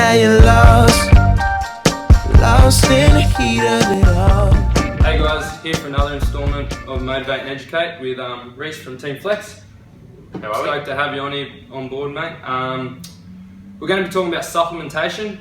now you're lost in the heat of it all. Hey guys, here for another instalment of Motivate and Educate with Reece from Team Flex. How are we? Stoked to have you on board, mate. We're going to be talking about supplementation.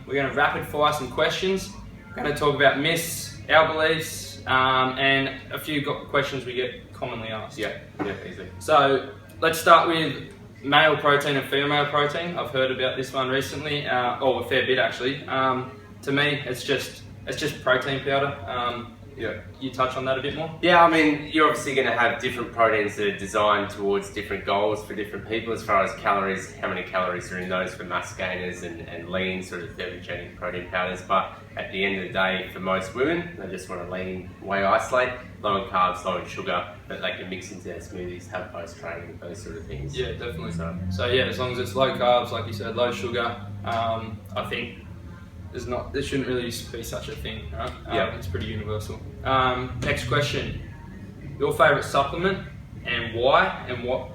We're going to rapid fire some questions. We're going to talk about myths, our beliefs, and a few questions we get commonly asked. Yeah, easy. So let's start with male protein and female protein. I've heard about this one recently, or a fair bit actually. To me, it's just protein powder. You touch on that a bit more? Yeah, I mean, you're obviously going to have different proteins that are designed towards different goals for different people as far as calories, how many calories are in those for mass gainers and lean sort of thermogenic protein powders. But at the end of the day, for most women, they just want to lean, whey isolate, low in carbs, low in sugar, but they can mix into their smoothies, have post-training, those sort of things. Yeah, definitely. So yeah, as long as it's low carbs, like you said, low sugar, I think there shouldn't really be such a thing, right? Yeah. It's pretty universal. Next question. Your favourite supplement and why,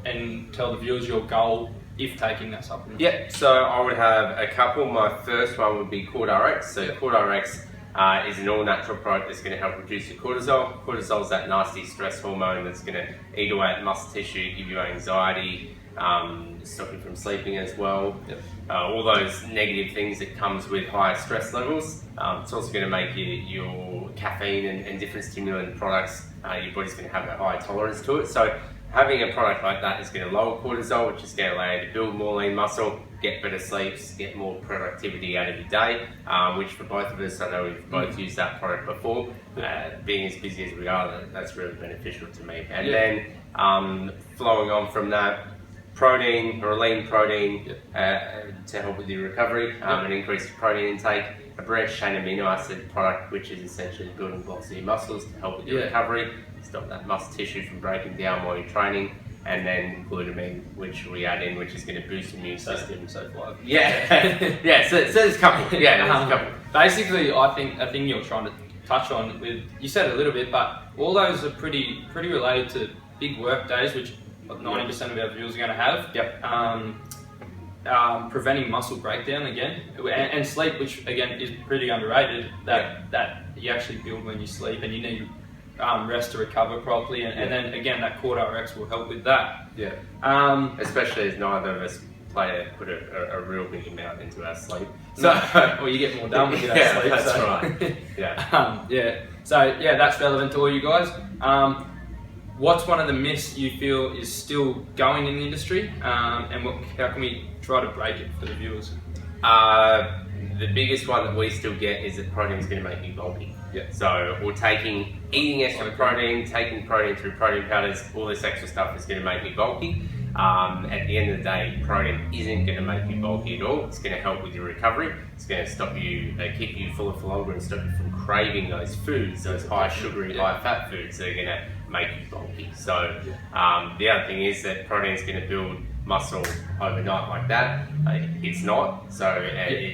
and tell the viewers your goal if taking that supplement. Yeah, so I would have a couple. My first one would be CordRx. So CordRx is an all-natural product that's going to help reduce your cortisol. Cortisol is that nasty stress hormone that's going to eat away at muscle tissue, give you anxiety, stop you from sleeping as well. Yep. All those negative things that comes with higher stress levels. It's also going to make your caffeine and different stimulant products, your body's going to have a high tolerance to it. So having a product like that is going to lower cortisol, which is going to allow you to build more lean muscle, get better sleeps, get more productivity out of your day, which for both of us, I know we've both used that product before. Being as busy as we are, that's really beneficial to me. And then flowing on from that, protein or lean protein to help with your recovery and increase your protein intake. A branched chain amino acid product, which is essentially building blocks of your muscles to help with your recovery, stop that muscle tissue from breaking down while you're training. And then glutamine, which we add in, which is going to boost the immune system. So far. Yeah. So there's a couple. Yeah, there's a couple. Basically, I think a thing you're trying to touch on with, you said a little bit, but all those are pretty related to big work days, which 90% of our viewers are going to have. Yep. Preventing muscle breakdown again, and sleep, which again is pretty underrated. That you actually build when you sleep, and you need rest to recover properly, and then again that CordRx will help with that. Yeah. Especially as neither of us put a real big amount into our sleep. So well, you get more done with that sleep. That's so. right. Yeah. So yeah, that's relevant to all you guys. What's one of the myths you feel is still going in the industry, and how can we try to break it for the viewers? The biggest one that we still get is that protein is going to make you bulky. Yeah. So we're eating extra protein, taking protein through protein powders, all this extra stuff is going to make me bulky. At the end of the day, protein isn't going to make you bulky at all. It's going to help with your recovery. It's going to stop you, keep you fuller for longer and stop you from craving those foods, those high sugary, high fat foods that are going to make you bulky. So the other thing is that protein is going to build muscle overnight like that. It's not, so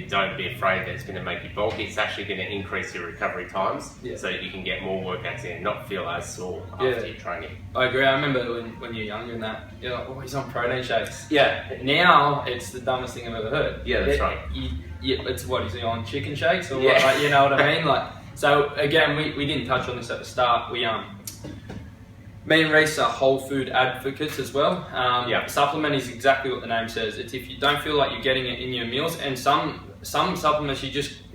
don't be afraid that it's going to make you bulky. It's actually going to increase your recovery times so that you can get more workouts in and not feel as sore after your training. I agree. I remember when you're younger and that, you're like, oh, he's on protein shakes. Yeah. Now, it's the dumbest thing I've ever heard. Yeah, that's right. It's what, is he on chicken shakes or what? Like, you know what I mean? So again, we didn't touch on this at the start. Me and Reece are whole food advocates as well. Supplement is exactly what the name says. It's if you don't feel like you're getting it in your meals, and some supplements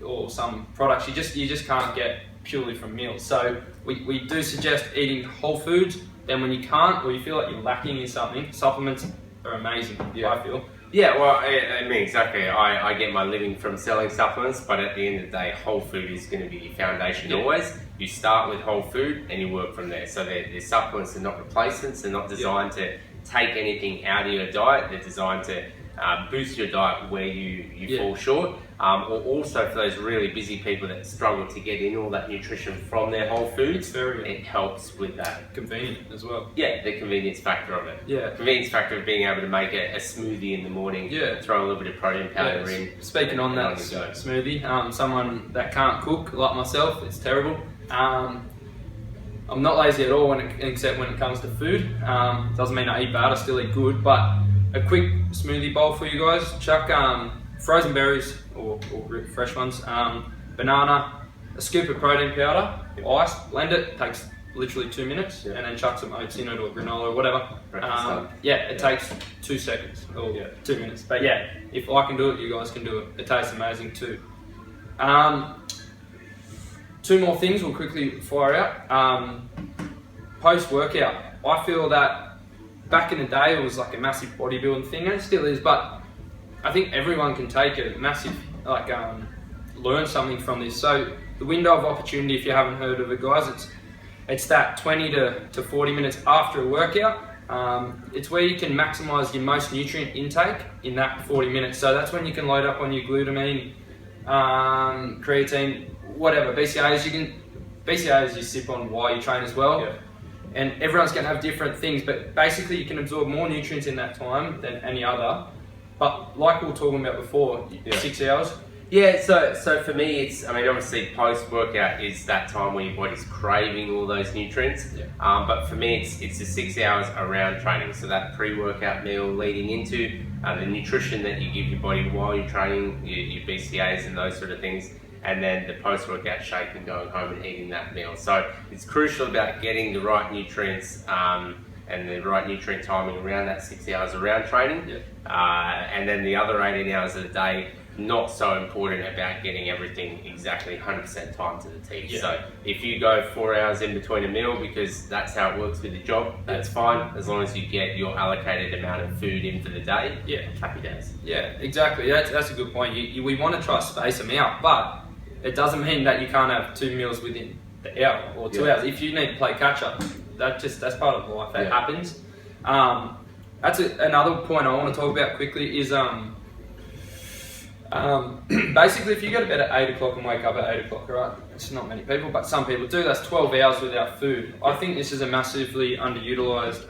or some products you just can't get purely from meals. So we do suggest eating whole foods. Then when you can't, or you feel like you're lacking in something, supplements are amazing. I feel. Yeah, well, I mean, exactly. I get my living from selling supplements, but at the end of the day, whole food is going to be your foundation always. You start with whole food and you work from there. So they're supplements are not replacements. They're not designed to take anything out of your diet. They're designed to boost your diet where you fall short. Or also for those really busy people that struggle to get in all that nutrition from their whole foods, it helps with that. Convenient as well. Yeah, the convenience factor of it. Yeah. Convenience factor of being able to make a smoothie in the morning, throw a little bit of protein powder in. Speaking on that smoothie, someone that can't cook like myself, it's terrible. I'm not lazy at all except when it comes to food. Doesn't mean I eat bad, I still eat good, but a quick smoothie bowl for you guys. Chuck frozen berries or fresh ones, banana, a scoop of protein powder, ice, blend it, takes literally 2 minutes, and then chuck some oats in it or granola or whatever. It takes 2 seconds or 2 minutes. But yeah, if I can do it, you guys can do it. It tastes amazing too. 2 more things we'll quickly fire out. Post-workout, I feel that back in the day it was like a massive bodybuilding thing, and it still is, but I think everyone can take a massive, learn something from this. So the window of opportunity, if you haven't heard of it, guys, it's that 20 to 40 minutes after a workout. It's where you can maximize your most nutrient intake in that 40 minutes. So that's when you can load up on your glutamine, creatine, whatever, BCAAs you sip on while you train as well. Yeah. And everyone's going to have different things, but basically you can absorb more nutrients in that time than any other. But like we were talking about before, 6 hours. Yeah, so for me, obviously post-workout is that time where your body's craving all those nutrients. Yeah. But for me, it's the 6 hours around training. So that pre-workout meal leading into the nutrition that you give your body while you're training, your BCAAs and those sort of things, and then the post-workout shake and going home and eating that meal. So it's crucial about getting the right nutrients and the right nutrient timing around that 6 hours around training. Yeah. And then the other 18 hours of the day, not so important about getting everything exactly 100% time to the T. Yeah. So if you go 4 hours in between a meal because that's how it works with the job, that's fine, as long as you get your allocated amount of food in for the day. Yeah, happy days. Yeah, exactly. That's a good point. We want to try to space them out, but it doesn't mean that you can't have 2 meals within the hour or 2 hours. If you need to play catch up, that's part of life. That happens. That's another point I want to talk about quickly is basically if you go to bed at 8 o'clock and wake up at 8 o'clock, right? It's not many people, but some people do. That's 12 hours without food. I think this is a massively underutilized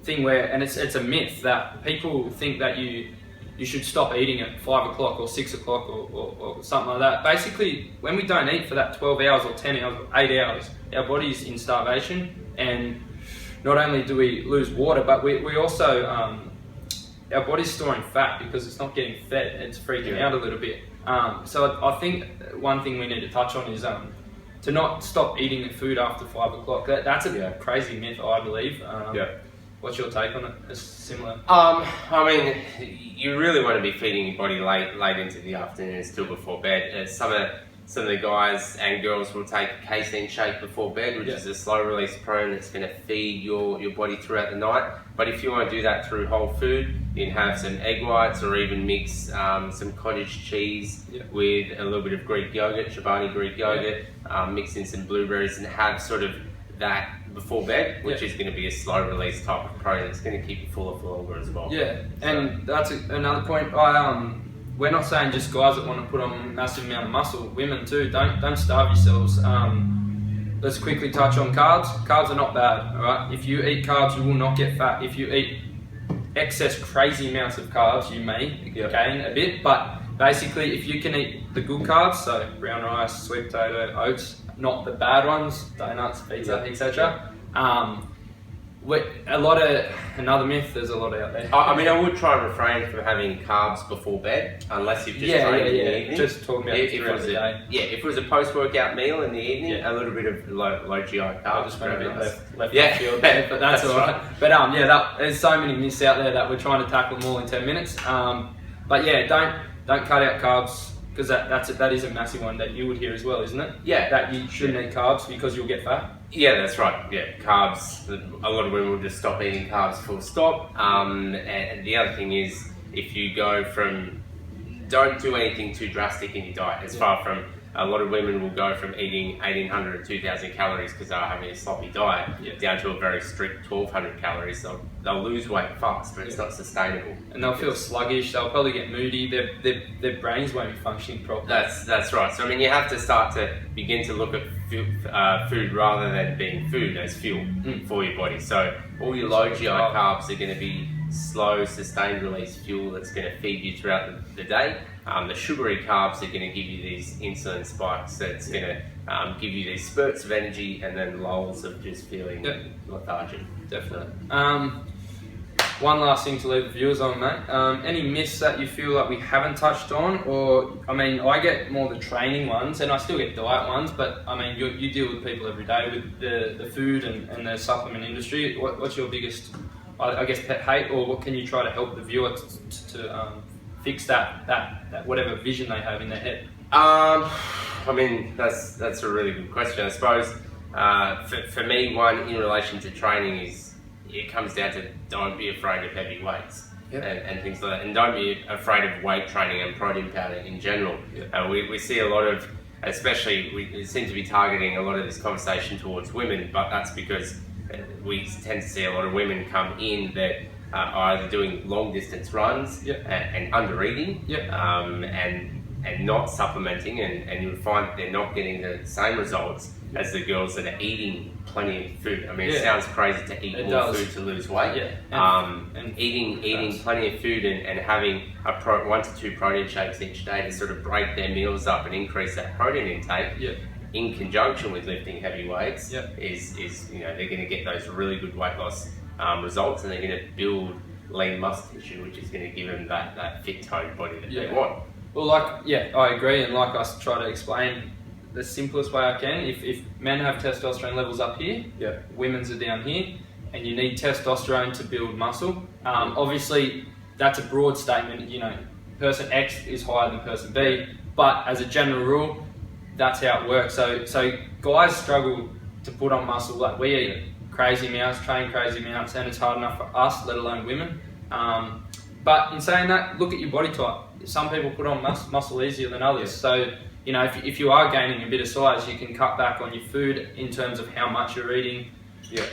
thing and it's a myth that people think that you should stop eating at 5 o'clock or 6 o'clock or something like that. Basically, when we don't eat for that 12 hours or 10 hours or 8 hours, our body's in starvation, and not only do we lose water, but we also, our body's storing fat because it's not getting fed, it's freaking out a little bit. So I think one thing we need to touch on is to not stop eating the food after 5 o'clock. That's a crazy myth, I believe. What's your take on it? It's similar. You really want to be feeding your body late into the afternoon, still before bed. Some of the guys and girls will take a casein shake before bed, which is a slow release protein that's going to feed your body throughout the night. But if you want to do that through whole food, you can have some egg whites or even mix some cottage cheese with a little bit of Greek yogurt, Chobani Greek yogurt, mix in some blueberries and have sort of that before bed, which is going to be a slow release type of protein. It's going to keep you fuller for longer as well. Yeah, and that's another point. We're not saying just guys that want to put on a massive amount of muscle. Women too. Don't starve yourselves. Let's quickly touch on carbs. Carbs are not bad. All right. If you eat carbs, you will not get fat. If you eat excess crazy amounts of carbs, you may gain a bit. But basically, if you can eat the good carbs, so brown rice, sweet potato, oats, not the bad ones, donuts, pizza, etc. Another myth, there's a lot out there. I would try and refrain from having carbs before bed, unless you've just trained in the evening. Just talking about throughout the day. Yeah, if it was a post-workout meal in the evening, a little bit of low GI carbs. I just went a bit left field there, but that's alright. But there's so many myths out there that we're trying to tackle them all in 10 minutes. But yeah, don't cut out carbs, because that is a massive one that you would hear as well, isn't it? Yeah. That you shouldn't eat carbs because you'll get fat. Yeah, that's right. Yeah, carbs. A lot of women will just stop eating carbs full stop. And the other thing is, if you go from, don't do anything too drastic in your diet. As far from, a lot of women will go from eating 1,800 to 2,000 calories because they're having a sloppy diet down to a very strict 1,200 calories. They'll lose weight fast, but it's not sustainable. And they'll feel sluggish. They'll probably get moody. Their brains won't be functioning properly. That's right. So you have to start to begin to look at food rather than being food as fuel for your body. So all your low GI carbs are going to be slow, sustained release fuel that's going to feed you throughout the day. The sugary carbs are going to give you these insulin spikes that's going to give you these spurts of energy and then lulls of just feeling lethargic. Definitely. one last thing to leave the viewers on, mate. Any myths that you feel like we haven't touched on, or I mean, I get more the training ones, and I still get diet ones. But I mean, you deal with people every day with the food and the supplement industry. What's your biggest, I guess, pet hate, or what can you try to help the viewer to fix that whatever vision they have in their head? I mean, that's a really good question. I suppose for me, one in relation to training is it comes down to don't be afraid of heavy weights. Yep. And things like that, and don't be afraid of weight training and protein powder in general. Yep. We see a lot of, especially we seem to be targeting a lot of this conversation towards women, but that's because we tend to see a lot of women come in that are either doing long distance runs. Yep. and under eating. Yep. and not supplementing, and you'll find that they're not getting the same results as the girls that are eating plenty of food. I mean, it sounds crazy to eat more food to lose weight. Yeah. And eating plenty of food and having 1 to 2 protein shakes each day to sort of break their meals up and increase that protein intake. Yeah. In conjunction with lifting heavy weights, is they're going to get those really good weight loss results, and they're going to build lean muscle tissue, which is going to give them that fit toned body that they want. Well, I agree, and like I try to explain the simplest way I can. If men have testosterone levels up here, women's are down here, and you need testosterone to build muscle. Obviously, that's a broad statement. You know, person X is higher than person B, but as a general rule, that's how it works. So guys struggle to put on muscle. Like, we eat crazy amounts, train crazy amounts, and it's hard enough for us, let alone women. But in saying that, look at your body type. Some people put on muscle easier than others. So, you know, if you are gaining a bit of size, you can cut back on your food in terms of how much you're eating. Yeah.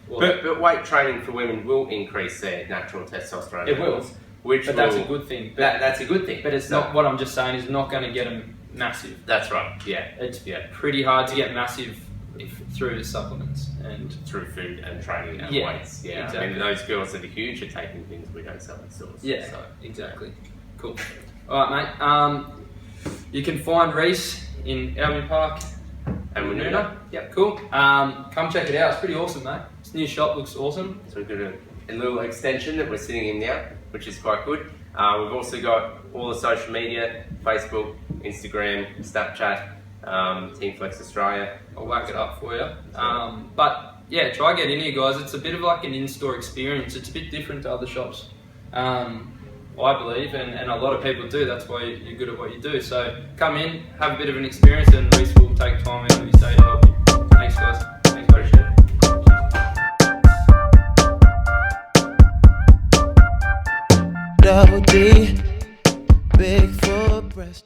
But weight training for women will increase their natural testosterone levels. But that's a good thing. That's a good thing. But it's not, what I'm just saying is not going to get them massive. That's right, yeah. It's pretty hard to get massive through supplements and through food and training and weights. Yeah, exactly. I mean, those girls that are huge are taking things we don't sell in stores. Yeah, so. Exactly. Cool. All right, mate. You can find Reece in Albion Park and Woonona. Yep, cool. Come check it out. It's pretty awesome, mate. This new shop looks awesome. So we've got a little extension that we're sitting in now, which is quite good. We've also got all the social media: Facebook, Instagram, Snapchat, Team Flex Australia. I'll whack it up for you. But yeah, try get in here, guys. It's a bit of like an in-store experience. It's a bit different to other shops, I believe, and a lot of people do. That's why you're good at what you do. So come in, have a bit of an experience, and Reece will take time out of his day to help you. Thanks, guys. Thanks, appreciate it. Double D, big full breast.